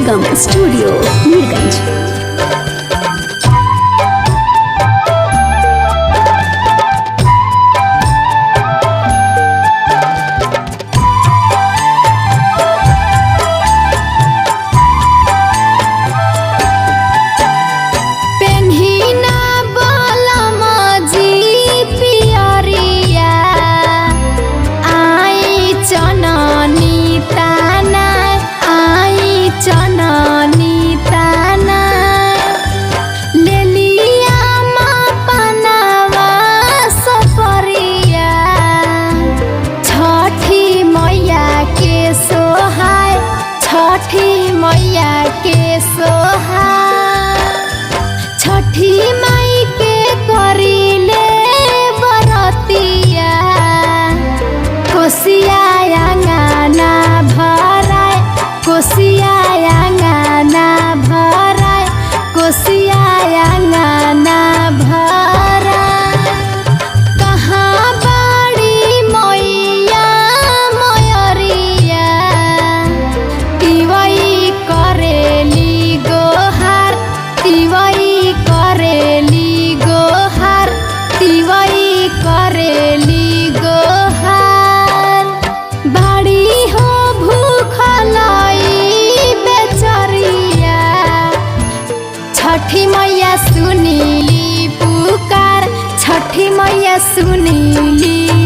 सरगम studio Mirganj. छठी मैया के सोहार, छठी माई के करीले बरतिया, कोसिया आंगना भराए, कोसिया आंगना भराए, कोसिया आंगना भराए। कहाँ बाड़ी मैया मयरिया, तिवई करेली गोहार, तिवई करेली गोहार, तिवई करेली गोहार। बाड़ी हो भूखलई बेचरिया, छठी मैया सुनीली पुकार, छठी मैया सुनीली